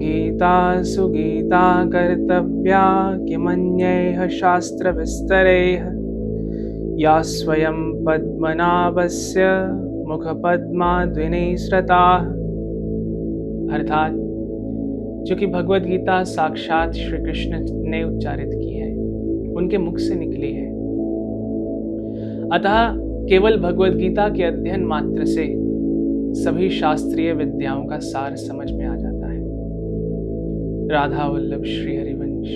गीता सुगीता कर्तव्या किमन्यैः शास्त्रविस्तरैः या स्वयं पद्मनाभस्य मुखपद्माद्विनिसृताः। अर्थात जो कि भगवद गीता साक्षात श्री कृष्ण ने उच्चारित की है, उनके मुख से निकली है। अतः केवल भगवद गीता के अध्ययन मात्र से सभी शास्त्रीय विद्याओं का सार समझ में आ जाता है। राधा वल्लभ श्री हरिवंश।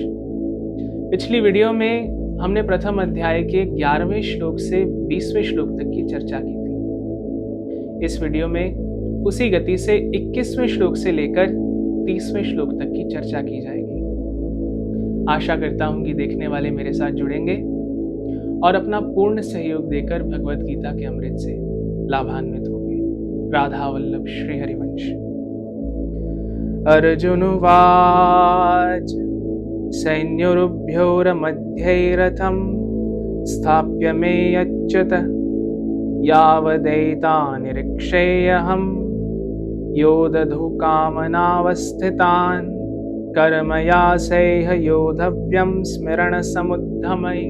पिछली वीडियो में हमने प्रथम अध्याय के 11वें श्लोक से 20वें श्लोक तक की चर्चा की थी। इस वीडियो में उसी गति से 21वें श्लोक से लेकर 30वें श्लोक तक की चर्चा की जाएगी। आशा करता हूं कि देखने वाले मेरे साथ जुड़ेंगे और अपना पूर्ण सहयोग देकर भगवद गीता के अमृत से लाभान्वित होंगे। राधा वल्लभ श्री हरिवंश। अर्जुनुवाच सैन्योरुभयोर्मध्ये रथं स्थाप्य मे अच्युत यावदैतानिरीक्षेऽहं योदधुकामनावस्थितान् कर्मयासेह योधव्यं स्मरण समुद्धमय।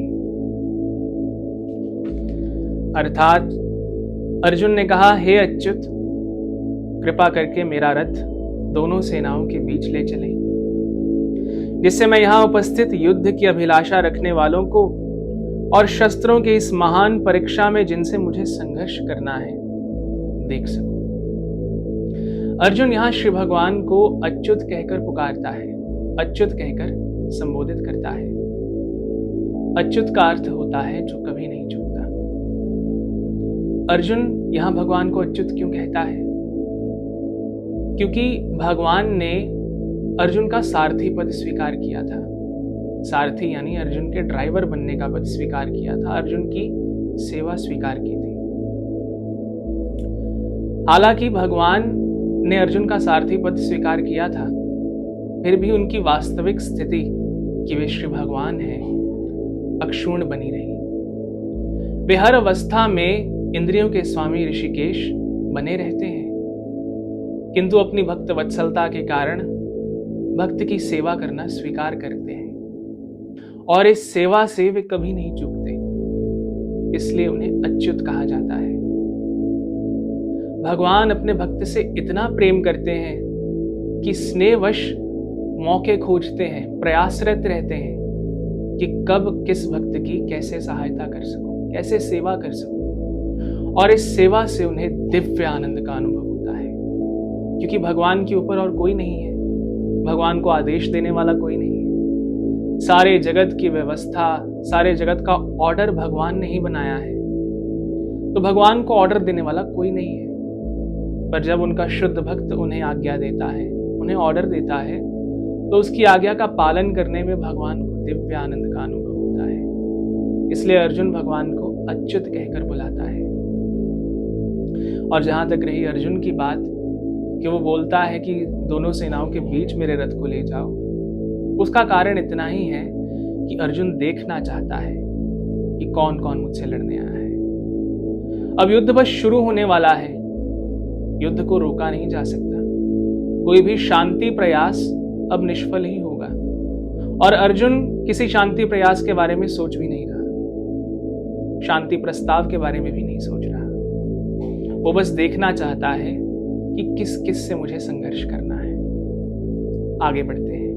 अर्थात अर्जुन ने कहा, हे अच्युत, कृपा करके मेरा रथ दोनों सेनाओं के बीच ले चले, जिससे मैं यहां उपस्थित युद्ध की अभिलाषा रखने वालों को और शस्त्रों की इस महान परीक्षा में जिनसे मुझे संघर्ष करना है देख सकूं। अर्जुन यहां श्री भगवान को अच्युत कहकर पुकारता है, अच्युत कहकर संबोधित करता है। अच्युत का अर्थ होता है जो कभी नहीं चूकता। अर्जुन यहां भगवान को अच्युत क्यों कहता है? क्योंकि भगवान ने अर्जुन का सारथी पद स्वीकार किया था। सारथी यानी अर्जुन के ड्राइवर बनने का पद स्वीकार किया था, अर्जुन की सेवा स्वीकार की थी। हालांकि भगवान ने अर्जुन का सारथी पद स्वीकार किया था, फिर भी उनकी वास्तविक स्थिति कि वे श्री भगवान हैं अक्षुण्ण बनी रही। वे हर अवस्था में इंद्रियों के स्वामी ऋषिकेश बने रहते हैं, किंतु अपनी भक्त वत्सलता के कारण भक्त की सेवा करना स्वीकार करते हैं और इस सेवा से वे कभी नहीं चूकते, इसलिए उन्हें अच्युत कहा जाता है। भगवान अपने भक्त से इतना प्रेम करते हैं कि स्नेहवश मौके खोजते हैं, प्रयासरत रहते हैं कि कब किस भक्त की कैसे सहायता कर सकूं, कैसे सेवा कर सकूं, और इस सेवा से उन्हें दिव्य आनंद का अनुभव होता है। क्योंकि भगवान के ऊपर और कोई नहीं है, भगवान को आदेश देने वाला कोई नहीं है। सारे जगत की व्यवस्था, सारे जगत का ऑर्डर भगवान ने ही बनाया है, तो भगवान को ऑर्डर देने वाला कोई नहीं है। पर जब उनका शुद्ध भक्त उन्हें आज्ञा देता है, उन्हें ऑर्डर देता है, तो उसकी आज्ञा का पालन करने में भगवान को दिव्य आनंद का अनुभव होता है। इसलिए अर्जुन भगवान को अच्युत कहकर बुलाता है। और जहां तक रही अर्जुन की बात कि वो बोलता है कि दोनों सेनाओं के बीच मेरे रथ को ले जाओ, उसका कारण इतना ही है कि अर्जुन देखना चाहता है कि कौन कौन मुझसे लड़ने आया है। अब युद्ध बस शुरू होने वाला है, युद्ध को रोका नहीं जा सकता। कोई भी शांति प्रयास अब निष्फल ही होगा, और अर्जुन किसी शांति प्रयास के बारे में सोच भी नहीं रहा, शांति प्रस्ताव के बारे में भी नहीं सोच रहा। वो बस देखना चाहता है कि किस किस से मुझे संघर्ष करना है। आगे बढ़ते हैं।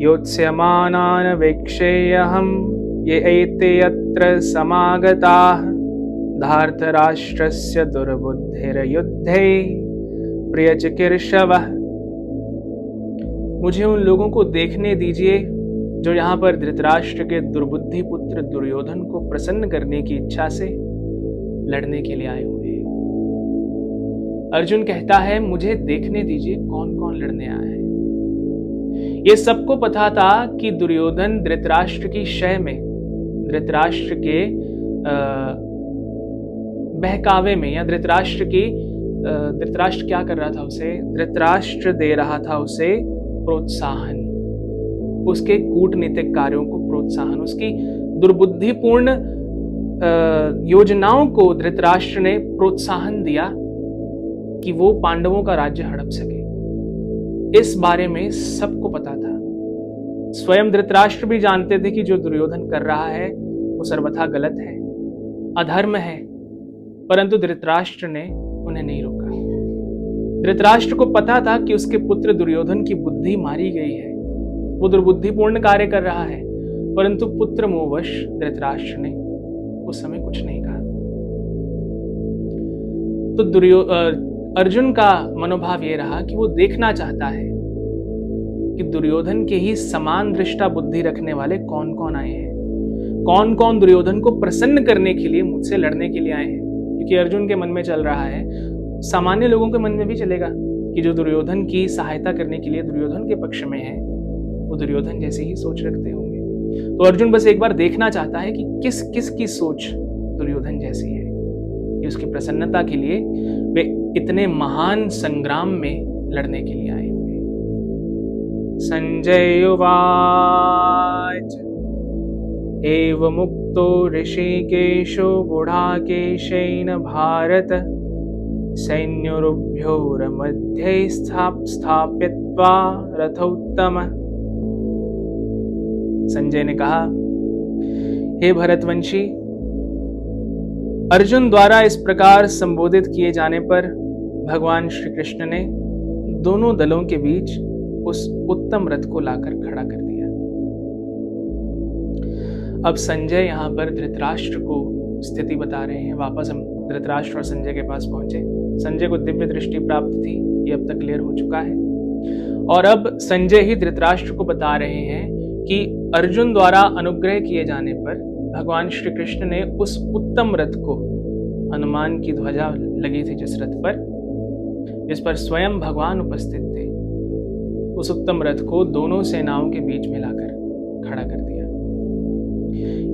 योत्स्यमानान् वीक्षेऽहं ये एते यत्र समागताः धार्तराष्ट्रस्य दुर्बुद्धिर्युद्धे प्रियचिकीर्षवः। मुझे उन लोगों को देखने दीजिए जो यहाँ पर धृतराष्ट्र के दुर्बुद्धि पुत्र दुर्योधन को प्रसन्न करने की इच्छा से लड़ने के लिए आए हुए हैं। अर्जुन कहता है, मुझे देखने दीजिए कौन कौन लड़ने आया है। ये सबको पता था कि दुर्योधन धृतराष्ट्र की शय में, धृतराष्ट्र के बहकावे में, या धृतराष्ट्र क्या कर रहा था उसे? धृतराष्ट्र दे रहा था उसे प्रोत्साहन, उसके कूटनीतिक कार्यों को प्रोत्साहन, उसकी दुर्बुद्धिपूर्ण योजनाओं को धृतराष्ट्र ने प्रोत्साहन दिया कि वो पांडवों का राज्य हड़प सके। इस बारे में सबको पता था। स्वयं धृतराष्ट्र भी जानते थे कि जो दुर्योधन कर रहा है वो सर्वथा गलत है, अधर्म है, परंतु धृतराष्ट्र ने उन्हें नहीं रोका। धृतराष्ट्र को पता था कि उसके पुत्र दुर्योधन की बुद्धि मारी गई है, वो दुर्बुद्धिपूर्ण कार्य कर रहा है, परंतु पुत्र मोहवश धृतराष्ट्र ने उस समय कुछ नहीं कहा। तो अर्जुन का मनोभाव ये रहा कि वो देखना चाहता है कि दुर्योधन के ही समान दृष्टा बुद्धि रखने वाले कौन कौन आए हैं, कौन कौन दुर्योधन को प्रसन्न करने के लिए मुझसे लड़ने के लिए आए हैं। क्योंकि अर्जुन के मन में चल रहा है, सामान्य लोगों के मन में भी चलेगा कि जो दुर्योधन की सहायता करने के लिए दुर्योधन के पक्ष में है वो दुर्योधन जैसे ही सोच रखते होंगे। तो अर्जुन बस एक बार देखना चाहता है कि किस किस की सोच दुर्योधन जैसी है, कि उसकी प्रसन्नता के लिए वे इतने महान संग्राम में लड़ने के लिए आए हुए। संजय उवाच एवं मुक्तो ऋषिकेशो गुडाकेशेन भारत सैन्योरुभयोर्मध्ये स्थाप्यत्वा रथोत्तम। संजय ने कहा, हे भरतवंशी, अर्जुन द्वारा इस प्रकार संबोधित किए जाने पर भगवान श्री कृष्ण ने दोनों दलों के बीच उस उत्तम रथ को लाकर खड़ा कर दिया। अब संजय यहाँ पर धृतराष्ट्र को स्थिति बता रहे हैं। वापस हम धृतराष्ट्र और संजय के पास पहुंचे। संजय को दिव्य दृष्टि प्राप्त थी, ये अब तक क्लियर हो चुका है। और अब संजय ही धृतराष्ट्र को बता रहे हैं कि अर्जुन द्वारा अनुग्रह किए जाने पर भगवान श्री कृष्ण ने उस उत्तम रथ को, हनुमान की ध्वजा लगी थी जिस रथ पर, जिस पर स्वयं भगवान उपस्थित थे, उस उत्तम रथ को दोनों सेनाओं के बीच में लाकर खड़ा कर दिया।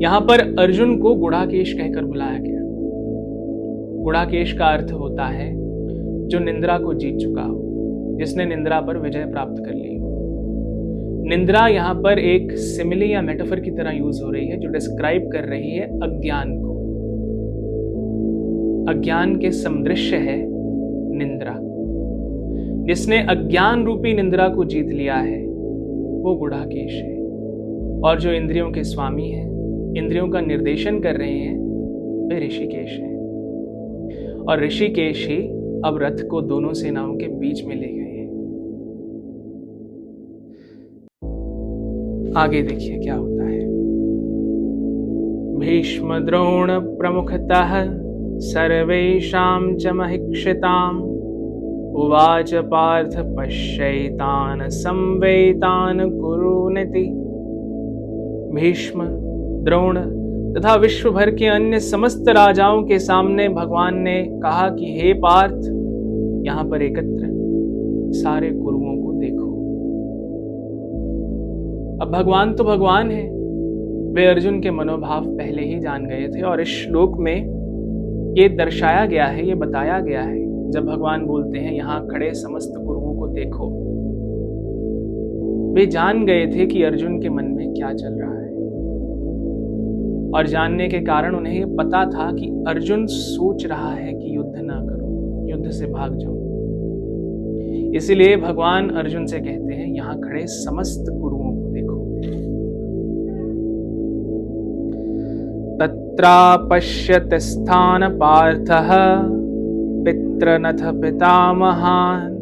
यहां पर अर्जुन को गुडाकेश कहकर बुलाया गया। गुडाकेश का अर्थ होता है जो निंद्रा को जीत चुका हो, जिसने निंद्रा पर विजय प्राप्त कर ली हो। निंद्रा यहाँ पर एक सिमिली या मेटाफर की तरह यूज हो रही है, जो डिस्क्राइब कर रही है अज्ञान को। अज्ञान के समदृश्य है निंद्रा। जिसने अज्ञान रूपी निंद्रा को जीत लिया है वो गुडाकेश है। और जो इंद्रियों के स्वामी हैं, इंद्रियों का निर्देशन कर रहे हैं, वे ऋषिकेश हैं। और ऋषिकेश ही अब रथ को दोनों सेनाओं के बीच में ले गए हैं। आगे देखिए क्या होता है। भीष्म द्रोण प्रमुखतः सर्वेषां च महिक्षिताम् उवाच पार्थ पश्यैतान् संवेतान् कुरुनिति। भीष्म, द्रोण तथा विश्व भर के अन्य समस्त राजाओं के सामने भगवान ने कहा कि हे पार्थ, यहाँ पर एकत्र सारे कुरुओं को देखो। अब भगवान तो भगवान है, वे अर्जुन के मनोभाव पहले ही जान गए थे। और इस श्लोक में ये दर्शाया गया है, ये बताया गया है, जब भगवान बोलते हैं यहाँ खड़े समस्त कुरुओं को देखो, वे जान गए थे कि अर्जुन के मन में क्या चल रहा है। और जानने के कारण उन्हें ये पता था कि अर्जुन सोच रहा है कि युद्ध ना करो, युद्ध से भाग जाओ। इसीलिए भगवान अर्जुन से कहते हैं यहाँ खड़े समस्त कुरुओं को देखो। तत्रापश्यत स्थान पार्थः पितृनथ पितामहान्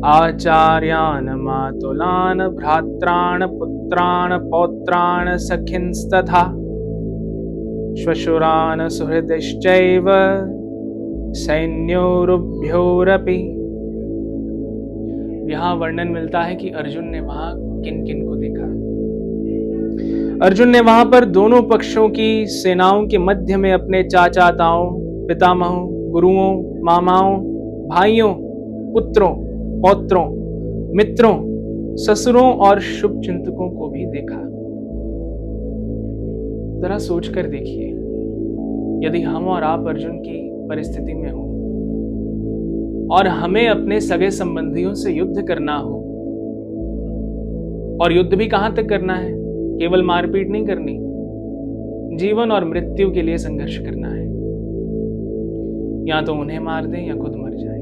आचार्यान् मातुलान् भ्रात्रान् पुत्रान् पौत्रान् सखिंस्तथा श्वशुरान् सुहृदश्चैव सैन्योरुभयोरपि। यहाँ वर्णन मिलता है कि अर्जुन ने वहां किन किन को देखा। अर्जुन ने वहां पर दोनों पक्षों की सेनाओं के मध्य में अपने चाचा ताओं, पितामहों, गुरुओं, मामाओं, भाइयों, पुत्रों, पौत्रों, मित्रों, ससुरों और शुभ चिंतकों को भी देखा। जरा सोच कर देखिए, यदि हम और आप अर्जुन की परिस्थिति में हो और हमें अपने सगे संबंधियों से युद्ध करना हो, और युद्ध भी कहां तक करना है, केवल मारपीट नहीं करनी, जीवन और मृत्यु के लिए संघर्ष करना है, या तो उन्हें मार दें या खुद मर जाए,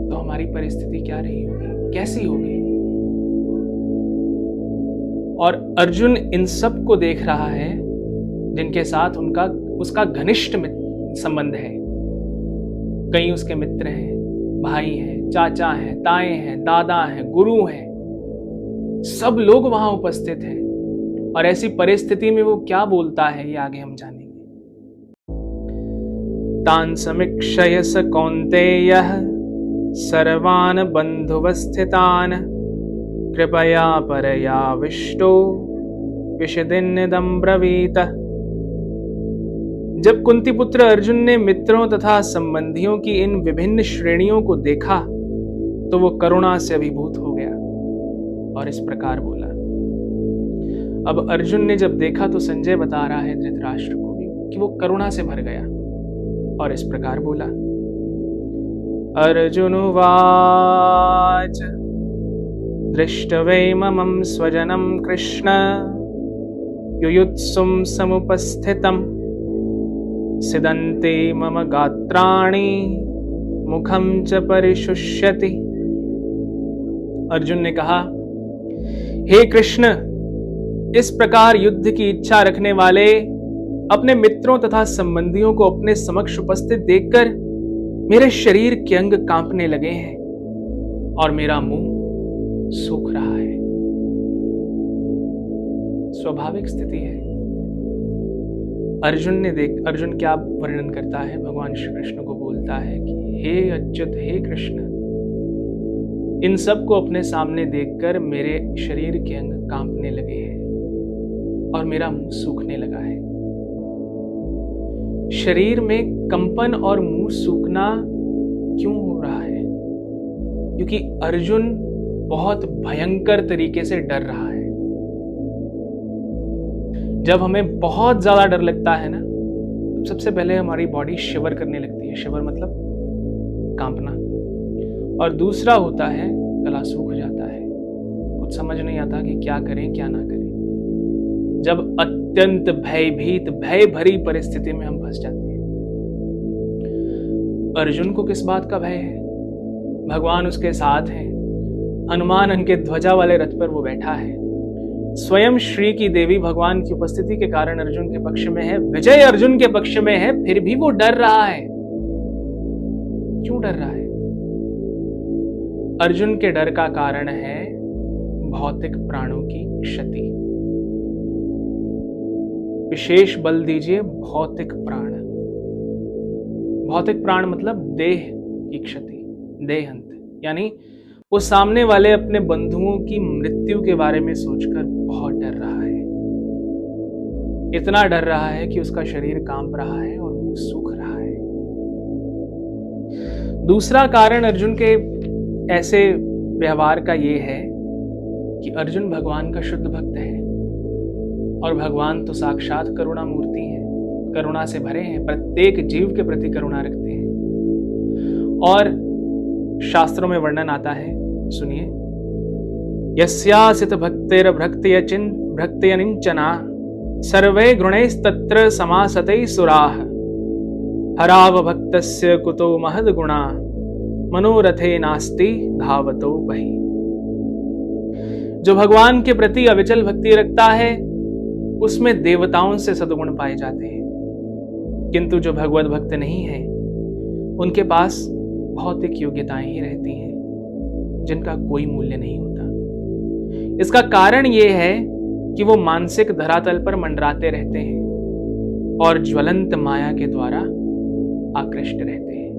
तो हमारी परिस्थिति क्या रही होगी, कैसी होगी। और अर्जुन इन सब को देख रहा है जिनके साथ उसका घनिष्ठ संबंध है। कई उसके मित्र हैं, भाई हैं, चाचा हैं, ताए हैं, दादा हैं, गुरु हैं, सब लोग वहां उपस्थित हैं। और ऐसी परिस्थिति में वो क्या बोलता है ये आगे हम जानेंगे। तान समीक्षय स कौन्तेयः सर्वान् बन्धुवस्थितान् कृपया परयाविष्टो विशदिन्निदं ब्रवीत। जब कुंती पुत्र अर्जुन ने मित्रों तथा संबंधियों की इन विभिन्न श्रेणियों को देखा तो वो करुणा से अभिभूत हो गया और इस प्रकार बोला। अब अर्जुन ने जब देखा तो संजय बता रहा है धृतराष्ट्र को भी कि वो करुणा से भर गया और इस प्रकार बोला। अर्जुनोवाच दृष्टवैममं स्वजनं कृष्ण युयुत्सुं समुपस्थितं सिदन्ते मम गात्राणि मुखं च परिशुष्यति। अर्जुन ने कहा, हे कृष्ण, इस प्रकार युद्ध की इच्छा रखने वाले अपने मित्रों तथा संबंधियों को अपने समक्ष उपस्थित देखकर मेरे शरीर के अंग कांपने लगे हैं और मेरा मुंह सूख रहा है। स्वाभाविक स्थिति है। अर्जुन क्या वर्णन करता है, भगवान श्री कृष्ण को बोलता है कि हे अच्युत, हे कृष्ण, इन सब को अपने सामने देखकर मेरे शरीर के अंग कांपने लगे हैं और मेरा मुंह सूखने लगा है। शरीर में कंपन और मुंह सूखना क्यों हो रहा है? क्योंकि अर्जुन बहुत भयंकर तरीके से डर रहा है। जब हमें बहुत ज्यादा डर लगता है ना, सबसे पहले हमारी बॉडी शिवर करने लगती है। शिवर मतलब कांपना। और दूसरा होता है गला सूख जाता है, कुछ समझ नहीं आता कि क्या करें क्या ना करें। जब अत्यंत भयभीत, भय भरी परिस्थिति में हम फंस जाते हैं। अर्जुन को किस बात का भय है? भगवान उसके साथ हैं। हनुमान उनके ध्वजा वाले रथ पर वो बैठा है। स्वयं श्री की देवी भगवान की उपस्थिति के कारण अर्जुन के पक्ष में है, विजय अर्जुन के पक्ष में है, फिर भी वो डर रहा है। क्यों डर रहा है? अर्जुन के डर का कारण है भौतिक प्राणों की क्षति। विशेष बल दीजिए भौतिक प्राण। भौतिक प्राण मतलब देह की क्षति, देहांत। यानी वो सामने वाले अपने बंधुओं की मृत्यु के बारे में सोचकर बहुत डर रहा है। इतना डर रहा है कि उसका शरीर कांप रहा है और मुंह सूख रहा है। दूसरा कारण अर्जुन के ऐसे व्यवहार का ये है कि अर्जुन भगवान का शुद्ध भक्त है और भगवान तो साक्षात करुणा मूर्ति है, करुणा से भरे हैं, प्रत्येक जीव के प्रति करुणा रखते हैं। और शास्त्रों में वर्णन आता है, सुनिए। यस्यासित भक्तियनिंचना सर्वे गुणैस्तत्र समासते सुराः हराव भक्तस्य कुतो महद गुणा मनोरथे नास्ति धावतो बहि। जो भगवान के प्रति अविचल भक्ति रखता है उसमें देवताओं से सद्गुण पाए जाते हैं, किंतु जो भगवत भक्त नहीं है उनके पास भौतिक योग्यताएं ही रहती हैं जिनका कोई मूल्य नहीं होता। इसका कारण यह है कि वो मानसिक धरातल पर मंडराते रहते हैं और ज्वलंत माया के द्वारा आकृष्ट रहते हैं।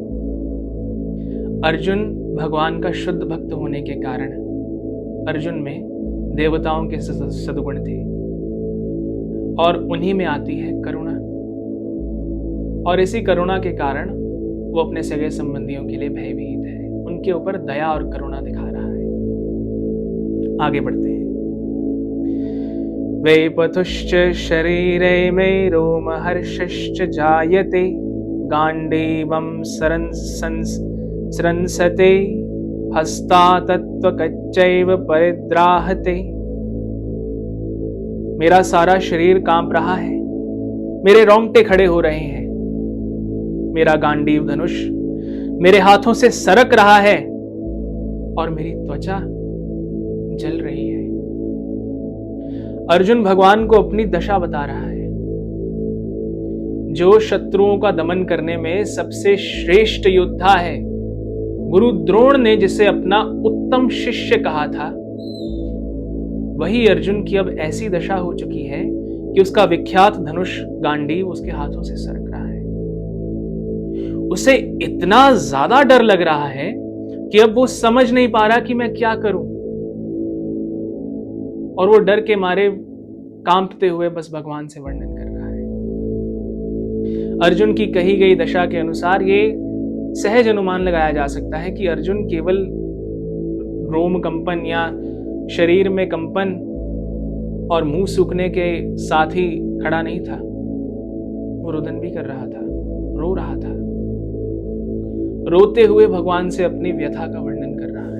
अर्जुन भगवान का शुद्ध भक्त होने के कारण अर्जुन में देवताओं के सद्गुण थे और उन्हीं में आती है करुणा। और इसी करुणा के कारण वो अपने सगे संबंधियों के लिए भयभीत है, उनके ऊपर दया और करुणा दिखा रहा है। आगे बढ़ते हैं। वैपथुश्च शरीरे मे रोमहर्षश्च जायते गांडीवं स्रंसते हस्ता तत्त्वकच्चैव परिद्राहते। मेरा सारा शरीर कांप रहा है, मेरे रोंगटे खड़े हो रहे हैं, मेरा गांडीव धनुष मेरे हाथों से सरक रहा है और मेरी त्वचा जल रही है। अर्जुन भगवान को अपनी दशा बता रहा है। जो शत्रुओं का दमन करने में सबसे श्रेष्ठ योद्धा है, गुरु द्रोण ने जिसे अपना उत्तम शिष्य कहा था, वही अर्जुन की अब ऐसी दशा हो चुकी है कि उसका विख्यात धनुष गांडीव उसके हाथों से सरक रहा है। उसे इतना ज्यादा डर लग रहा है कि अब वो समझ नहीं पा रहा कि मैं क्या करूं, और वो डर के मारे कांपते हुए बस भगवान से वर्णन कर रहा है। अर्जुन की कही गई दशा के अनुसार ये सहज अनुमान लगाया जा सकता है कि अर्जुन केवल रोम कंपन या शरीर में कंपन और मुंह सूखने के साथ ही खड़ा नहीं था, वो रुदन भी कर रहा था, रो रहा था, रोते हुए भगवान से अपनी व्यथा का वर्णन कर रहा है।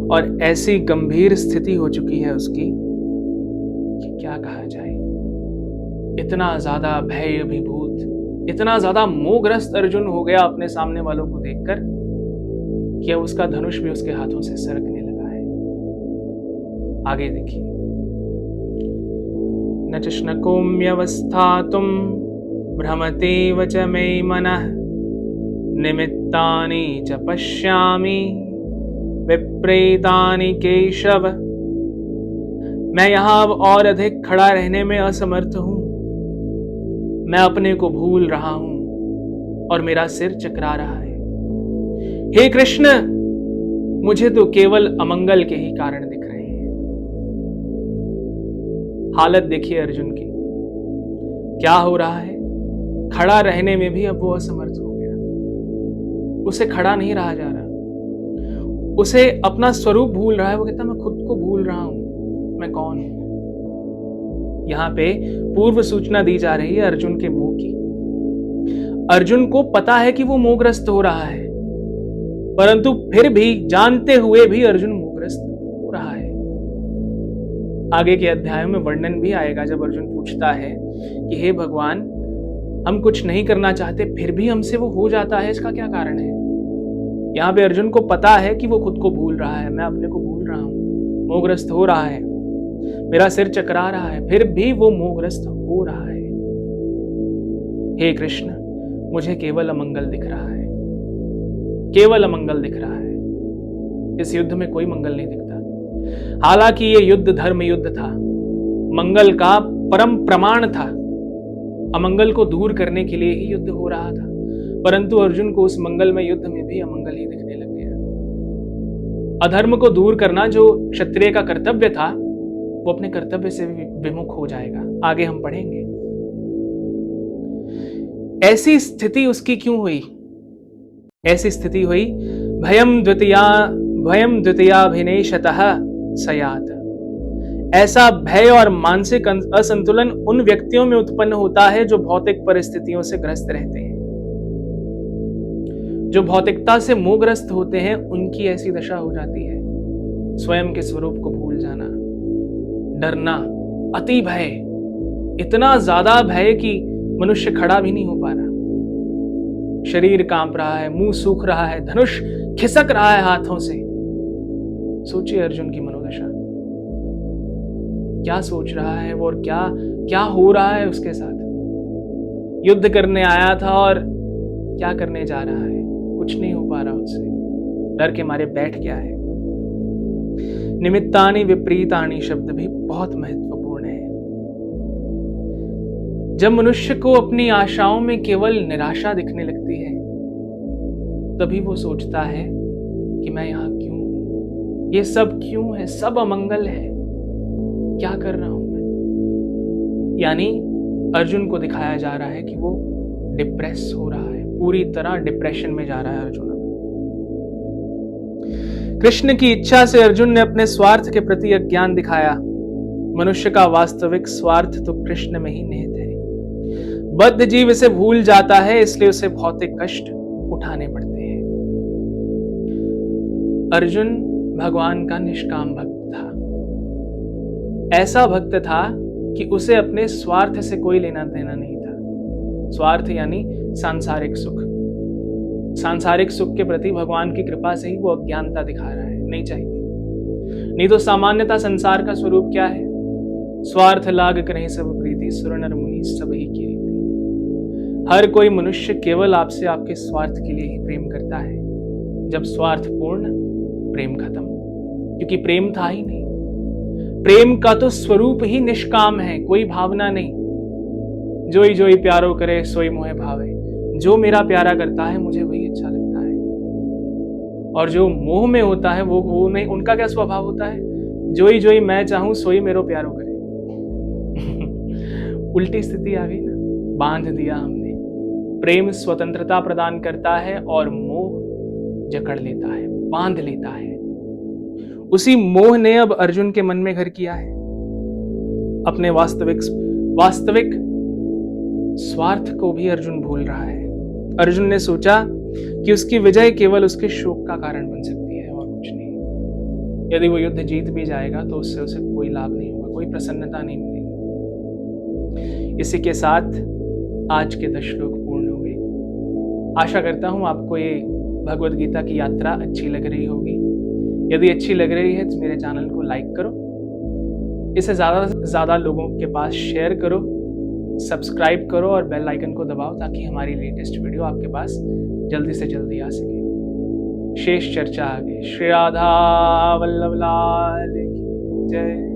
और ऐसी गंभीर स्थिति हो चुकी है उसकी कि क्या कहा जाए। इतना ज्यादा भय अभिभूत, इतना ज्यादा मोहग्रस्त अर्जुन हो गया अपने सामने वालों को देखकर कि अब उसका धनुष भी उसके हाथों से सरकने लगा है। आगे देखिए। न च शक्नोम्यवस्थातुं भ्रमतेव च मे मनः निमित्तानि च पश्यामि विप्रेतानि केशव। मैं यहां अब और अधिक खड़ा रहने में असमर्थ हूं। मैं अपने को भूल रहा हूं और मेरा सिर चकरा रहा है। हे कृष्ण, मुझे तो केवल अमंगल के ही कारण दिख रहे हैं। हालत देखिए अर्जुन की, क्या हो रहा है। खड़ा रहने में भी अब वो असमर्थ हो गया। उसे खड़ा नहीं रहा जा रहा, उसे अपना स्वरूप भूल रहा है। वो कहता मैं खुद को भूल रहा हूं, मैं कौन हूं। यहां पे पूर्व सूचना दी जा रही है अर्जुन के मोह की। अर्जुन को पता है कि वो मोहग्रस्त हो रहा है, परंतु फिर भी जानते हुए भी अर्जुन मोहग्रस्त हो रहा है। आगे के अध्यायों में वर्णन भी आएगा जब अर्जुन पूछता है कि हे भगवान, हम कुछ नहीं करना चाहते फिर भी हमसे वो हो जाता है, इसका क्या कारण है। यहाँ पे अर्जुन को पता है कि वो खुद को भूल रहा है, मैं अपने को भूल रहा हूं, मोहग्रस्त हो रहा है, मेरा सिर चकरा रहा है, फिर भी वो मोहग्रस्त हो रहा है। हे कृष्ण, मुझे केवल अमंगल दिख रहा है, केवल अमंगल दिख रहा है। इस युद्ध में कोई मंगल नहीं दिखता। हालांकि ये युद्ध धर्म युद्ध था, मंगल का परम प्रमाण था, अमंगल को दूर करने के लिए ही युद्ध हो रहा था, परंतु अर्जुन को उस मंगलमय युद्ध में भी अमंगल ही दिखने लग गया। अधर्म को दूर करना जो क्षत्रिय का कर्तव्य था, वो अपने कर्तव्य से विमुख हो जाएगा। आगे हम पढ़ेंगे। ऐसी स्थिति उसकी क्यों हुई। ऐसी स्थिति हुई, भयम द्वितीयाभिनिशतः सयात। ऐसा भय और मानसिक असंतुलन उन व्यक्तियों में उत्पन्न होता है जो भौतिक परिस्थितियों से ग्रस्त रहते हैं। जो भौतिकता से मोहग्रस्त होते हैं उनकी ऐसी दशा हो जाती है। स्वयं के स्वरूप को भूल जाना, डरना, अति भय, इतना ज्यादा भय कि मनुष्य खड़ा भी नहीं हो पा रहा, शरीर कांप रहा है, मुंह सूख रहा है, धनुष खिसक रहा है हाथों से। सोचिए अर्जुन की मनोदशा, क्या सोच रहा है वो और क्या क्या हो रहा है उसके साथ। युद्ध करने आया था और क्या करने जा रहा है, कुछ नहीं हो पा रहा उससे, डर के मारे बैठ गया है। निमित्तानि विपरीतानि शब्द भी बहुत महत्वपूर्ण है। जब मनुष्य को अपनी आशाओं में केवल निराशा दिखने लगती है, तभी वो सोचता है कि मैं यहां क्यों हूं, ये सब क्यों है, सब अमंगल है, क्या कर रहा हूं मैं। यानी अर्जुन को दिखाया जा रहा है कि वो डिप्रेस हो रहा है, पूरी तरह डिप्रेशन में जा रहा है अर्जुन। कृष्ण की इच्छा से अर्जुन ने अपने स्वार्थ के प्रति अज्ञान दिखाया। मनुष्य का वास्तविक स्वार्थ तो कृष्ण में ही निहित है। बद्ध जीव इसे भूल जाता है, इसलिए उसे भौतिक कष्ट उठाने पड़ते हैं। अर्जुन भगवान का निष्काम भक्त था। ऐसा भक्त था कि उसे अपने स्वार्थ से कोई लेना देना नहीं था। स्वार्थ यानी सांसारिक सुख। सांसारिक सुख के प्रति भगवान की कृपा से ही वो अज्ञानता दिखा रहा है, नहीं चाहिए। नहीं तो सामान्यता संसार का स्वरूप क्या है? स्वार्थ लाग करहीं सब प्रीति, सुर नर मुनि सब ही की रीति। हर कोई मनुष्य केवल आपसे आपके स्वार्थ के लिए ही प्रेम करता है। जब स्वार्थ पूर्ण, प्रेम खत्म, क्योंकि प्रेम था ही नहीं। प्रेम का तो स्वरूप ही निष्काम है, कोई भावना नहीं। जोई जोई प्यारो करे सोई मोहे भावे। जो मेरा प्यारा करता है मुझे वही अच्छा लगता है। और जो मोह में होता है वो नहीं, उनका क्या स्वभाव होता है? जोई जोई मैं चाहूं सोई मेरो प्यारो करे। उल्टी स्थिति आ गई ना, बांध दिया हमने। प्रेम स्वतंत्रता प्रदान करता है और मोह जकड़ लेता है, बांध लेता है। उसी मोह ने अब अर्जुन के मन में घर किया है। अपने वास्तविक स्वार्थ को भी अर्जुन भूल रहा है। अर्जुन ने सोचा कि उसकी विजय केवल उसके शोक का कारण बन सकती है और कुछ नहीं। यदि वो युद्ध जीत भी जाएगा तो उससे उसे कोई लाभ नहीं होगा, कोई प्रसन्नता नहीं मिलेगी। इसी के साथ आज के 10 श्लोक पूर्ण हो गए। आशा करता हूं आपको ये भगवद गीता की यात्रा अच्छी लग रही होगी। यदि अच्छी लग रही है तो मेरे चैनल को लाइक करो, इसे ज़्यादा से ज़्यादा लोगों के पास शेयर करो, सब्सक्राइब करो और बेल आइकन को दबाओ ताकि हमारी लेटेस्ट वीडियो आपके पास जल्दी से जल्दी आ सके। शेष चर्चा आगे। श्री राधा वल्लभ लाल की जय।